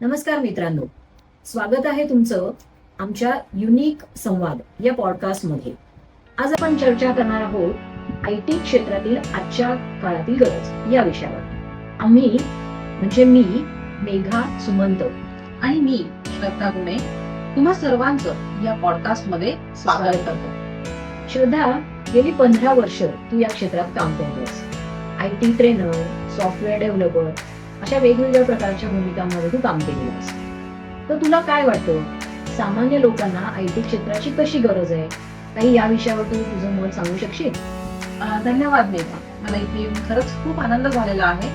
नमस्कार मित्रांनो, स्वागत आहे तुमचं आमच्या युनिक संवाद या पॉडकास्टमध्ये. आज आपण चर्चा करणार आहोत आय टी क्षेत्रातील आजच्या काळातील गरज या विषयावर. आम्ही म्हणजे मी मेघा सुमंत आणि मी श्रद्धा गुणे तुम्हा सर्वांचं या पॉडकास्ट मध्ये स्वागत करतो. श्रद्धा, गेली 15 वर्ष तू या क्षेत्रात काम करतोस. I T trainer, software developer अशा वेगवेगळ्या प्रकारच्या भूमिकांमध्ये तू काम केलेस. तर तुला काय वाटतं, सामान्य लोकांना आय टी क्षेत्राची कशी गरज आहे? काही या विषयावर तू तुझं मत सांगू शकशील? धन्यवाद मेघा, मला इथे येऊन खरंच खूप आनंद झालेला आहे.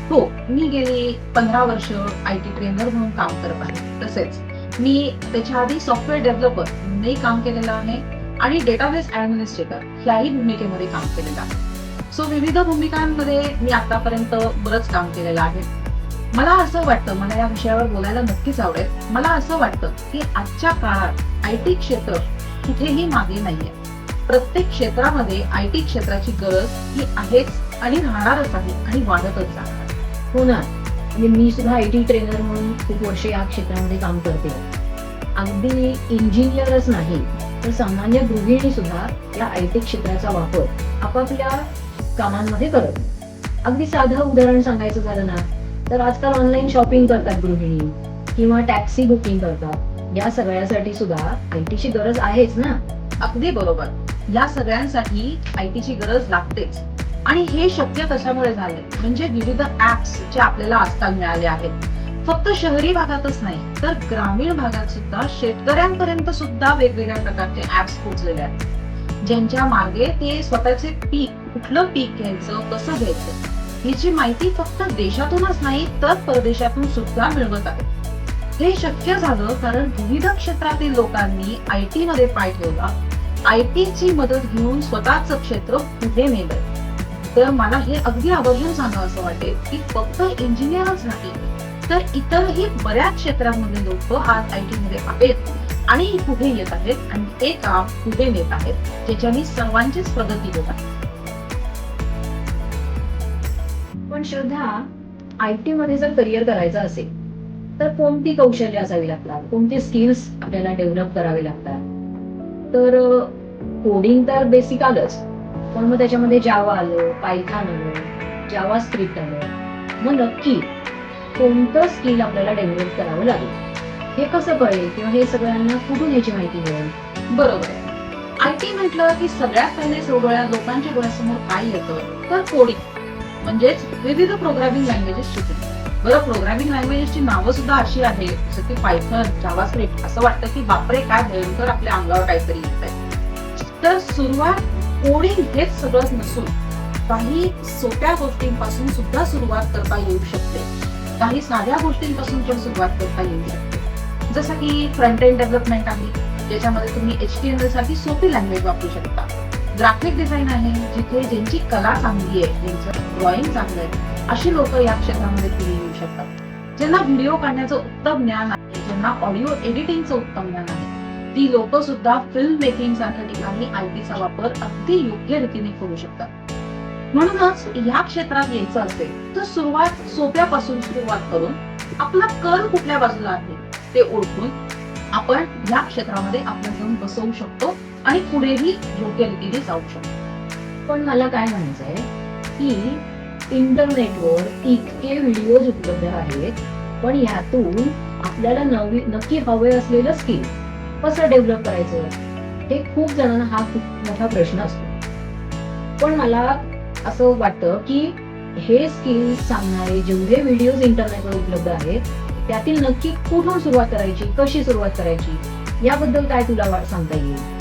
हो, मी गेली 15 वर्ष आय टी ट्रेनर म्हणून काम करत आहे. तसेच मी त्याच्या आधी सॉफ्टवेअर डेव्हलपर म्हणूनही काम केलेलं आहे आणि डेटाबेस ऍडमिनिस्ट्रेटर ह्याही भूमिकेमध्ये काम केलेलं आहे. सो विविध भूमिकांमध्ये मी आतापर्यंत बरंच काम केलेलं आहे. मला असं वाटतं, मला या विषयावर बोलायला नक्कीच आवडेल. मला असं वाटतं की आजच्या काळात आय टी क्षेत्र कुठेही मागे नाहीये. प्रत्येक क्षेत्रामध्ये आय टी क्षेत्राची गरज ही आहेच आणि राहणारच आहे आणि वाढतच जाणार. हो ना, म्हणजे मी सुद्धा आय टी ट्रेनर म्हणून खूप वर्ष या क्षेत्रामध्ये काम करते. अगदी इंजिनियरच नाही तर सामान्य गृहिणी सुद्धा या आय टी क्षेत्राचा वापर आपापल्या कामांमध्ये करत. अगदी साधं उदाहरण सांगायचं झालं ना, तर आजकाल ऑनलाईन शॉपिंग करतात गृहिणी किंवा टॅक्सी बुकिंग करतात. या सगळ्यासाठी सुद्धा आय टीची गरज आहेच ना. अगदी बरोबर, या सगळ्यांसाठी आय टीची गरज लागतेच. आणि हे शक्य कशामुळे झाले, म्हणजे विविध ऍप्स जे आपल्याला आजकाल मिळाले आहेत. फक्त शहरी भागातच नाही तर ग्रामीण भागात सुद्धा शेतकऱ्यांपर्यंत सुद्धा वेगवेगळ्या प्रकारचे ऍप्स पोहोचलेले आहेत, ज्यांच्या मागे ते स्वतःचे पीक, कुठलं पीक घ्यायचं, कसं घ्यायचं याची माहिती फक्त देशातूनच नाही तर परदेशातून सुद्धा मिळवत आहेत. हे शक्य झालं कारण विविध क्षेत्रातील लोकांनी आय टी मध्ये पाय ठेवला, आय टी ची मदत घेऊन स्वतःच क्षेत्र पुढे नेलं. तर मला हे अगदी आवर्जून सांगावं असं वाटेल की फक्त इंजिनियरच नाही तर इतरही बऱ्याच क्षेत्रांमध्ये लोक आज आय टी मध्ये आहेत आणि पुढे येत आहेत आणि ते काम पुढे नेत आहेत, ज्याच्याने सर्वांचीच प्रगती होत आहे. पण श्रद्धा, आय टी मध्ये जर करिअर करायचं असेल तर कोणती कौशल्य असावी लागतात, कोणते स्किल्स आपल्याला डेव्हलप करावे लागतात? तर कोडिंग तर बेसिक आलंच, पण मग त्याच्यामध्ये जावा आलं, पायथॉन आलं, जावा स्क्रिप्ट आलं, मग नक्की कोणतं स्किल आपल्याला डेव्हलप करावं लागेल? हे कसं कळेल किंवा हे सगळ्यांना कुठून याची माहिती मिळेल? बरोबर आहे. आय टी म्हटलं की सगळ्यात पहिले सगळ्या लोकांच्या डोळ्यासमोर काय येतं तर कोडिंग, म्हणजेच विविध प्रोग्रामिंग लँग्वेजेस शिकणे. बरं, प्रोग्रामिंग लँग्वेजेसची नावं सुद्धा अशी आहेत जसं की पायथन, जावा स्क्रिप्ट. असं वाटतं की बापरे, काय भयंकर आपल्या अंगावर काहीतरी येत आहे. तर सुरुवात कोडिंग हेच सगळं नसून काही सोप्या गोष्टींपासून सुद्धा सुरुवात करता येऊ शकते. काही साध्या गोष्टींपासून पण सुरुवात करता येऊ शकते. जसं की फ्रंट एंड डेव्हलपमेंट आहे, ज्याच्यामध्ये तुम्ही HTML साठी सोपी लँग्वेज वापरू शकता. ग्राफिक डिझाईन आहे, जिथे ज्यांची कला चांगली आहे, ज्यांचं ड्रॉइंग चांगलं आहे, अशी लोक या क्षेत्रामध्ये पुढे येऊ शकतात. ज्यांना व्हिडिओ काढण्याचं उत्तम ज्ञान आहे, ज्यांना ऑडिओ एडिटिंगचं उत्तम ज्ञान आहे, ती लोक सुद्धा फिल्म मेकिंग सारख्या ठिकाणी आय टीचा वापर अगदी योग्य रीतीने करू शकतात. म्हणूनच या क्षेत्रात यायचं असेल तर सुरुवात सोप्यापासून सुरुवात करून आपला कल कुठल्या बाजूला आहे ते ओळखून आपण या क्षेत्रामध्ये आपलं जाऊन बसवू शकतो आणि पुढेही योग्य रीतीने जाऊ शकतो. पण मला काय म्हणायचंय की इंटरनेटवर इतके व्हिडिओज उपलब्ध आहेत, पण यातून आपल्याला नक्की हवे असलेलं स्किल कसं डेव्हलप करायचं हे खूप जणांना हा खूप मोठा प्रश्न असतो. पण मला असं वाटतं की हे स्किल सांगणारे जेवढे व्हिडिओज इंटरनेटवर उपलब्ध आहेत त्यातील नक्की कुठून सुरुवात करायची, कशी सुरुवात करायची, याबद्दल काय तुला सांगता येईल?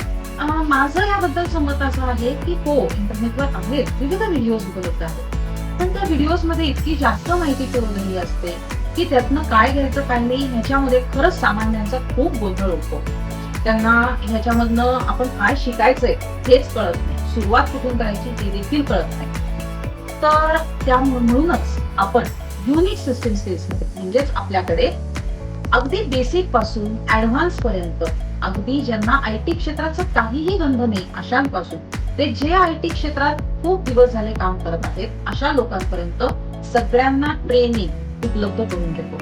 माझं याबद्दल मत असं आहे की हो, इंटरनेटवर आहेत विविध व्हिडिओज उपलब्ध आहेत, पण त्या व्हिडिओज मध्ये इतकी जास्त माहिती पुरवलेली असते की त्यातनं काय घ्यायचं काय नाही ह्याच्यामध्ये खरंच सामान्यांचा खूप गोंधळ होतो. त्यांना ह्याच्यामधनं आपण काय शिकायचंय हेच कळत नाही, सुरुवात कुठून करायची ते देखील कळत नाही. तर म्हणूनच आपण युनिक सिस्टीम स्किल्स म्हणजेच आपल्याकडे अगदी बेसिक पासून ऍडव्हान्स पर्यंत, अगदी ज्यांना आय टी क्षेत्राचं काहीही गंध नाही अशांपासून ते जे आय टी क्षेत्रात खूप दिवस झाले काम करत आहेत अशा लोकांपर्यंत सगळ्यांना ट्रेनिंग उपलब्ध करून देतो.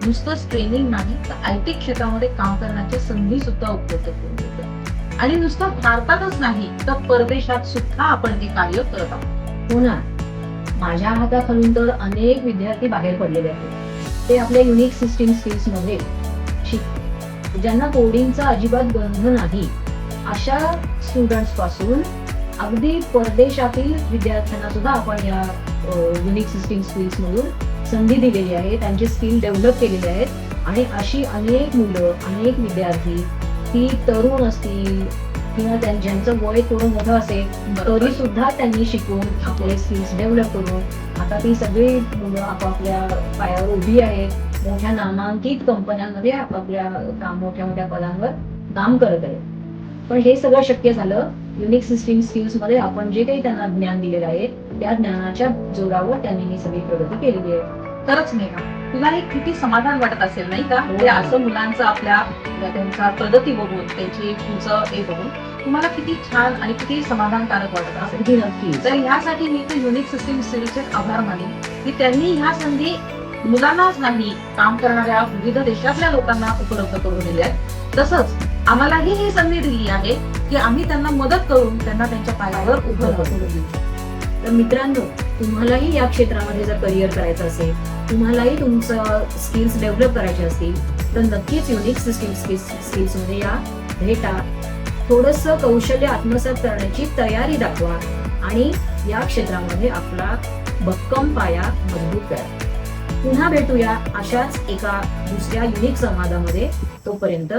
नुसतंच ट्रेनिंग नाही तर आयटी क्षेत्रामध्ये काम करण्याच्या संधी सुद्धा उपलब्ध करून देतं. आणि नुसतं भारतातच नाही तर परदेशात सुद्धा आपण हे कार्य करत आहोत. हो ना, माझ्या हाताखालून तर अनेक विद्यार्थी बाहेर पडलेले आहेत. ते आपल्या युनिक सिस्टीम स्किल्स मध्ये ज्यांना कोडिंगचा अजिबात गंध नाही अशा स्टुडंट्स पासून अगदी परदेशातील विद्यार्थ्यांना सुद्धा आपण या युनिक सिस्टीम स्किल्स मधून संधी दिलेली आहे, त्यांचे स्किल डेव्हलप केलेले आहेत. आणि अशी अनेक मुलं, अनेक विद्यार्थी, ती तरुण असतील किंवा ज्यांचं वय थोडं मोठं असेल तरी सुद्धा त्यांनी शिकून आपले स्किल्स डेव्हलप करून आता ती सगळी मुलं आपापल्या पायावर उभी आहेत, मोठ्या नामांकित कंपन्यांमध्ये आपापल्या मोठ्या मोठ्या पदांवर काम करत आहेत. पण हे सगळं शक्य झालं युनिक सिस्टीम स्किल्स मध्ये आपण जे काही त्यांना ज्ञान दिलेलं आहे त्या ज्ञानाच्या जोरावर त्यांनी ही सगळी प्रगती केलेली आहे. खरंच नाही का, तुला हे किती समाधान वाटत असेल नाही का, म्हणजे असं मुलांचं आपल्या त्यांचा प्रगती बघून, त्यांची पुढचं हे बघून तुम्हाला किती छान आणि किती समाधानकारक वाटत असेल. अगदी नक्की. तर ह्यासाठी मी तर युनिक सिस्टीम स्किल्सचे आभार मानेन की त्यांनी ह्या संधी मुलांनाच नाही काम करणाऱ्या विविध देशातल्या लोकांना उपलब्ध करून दिल्या आहेत. तसंच आम्हालाही ही संधी दिली आहे की आम्ही त्यांना मदत करून त्यांना त्यांच्या पायावर उभं करून देऊ. तर मित्रांनो, तुम्हालाही या क्षेत्रामध्ये जर करिअर करायचं असेल, तुम्हालाही तुमचं स्किल्स डेव्हलप करायचे असतील तर नक्कीच युनिक सिस्टीम स्किल्स मध्ये या, भेटा, थोडंसं कौशल्य आत्मसात करण्याची तयारी दाखवा आणि या क्षेत्रामध्ये आपला भक्कम पाया मजबूत करा. पुन्हा भेटूया अशाच एका दुसऱ्या युनिक संवादामध्ये. तोपर्यंत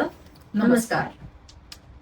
नमस्कार.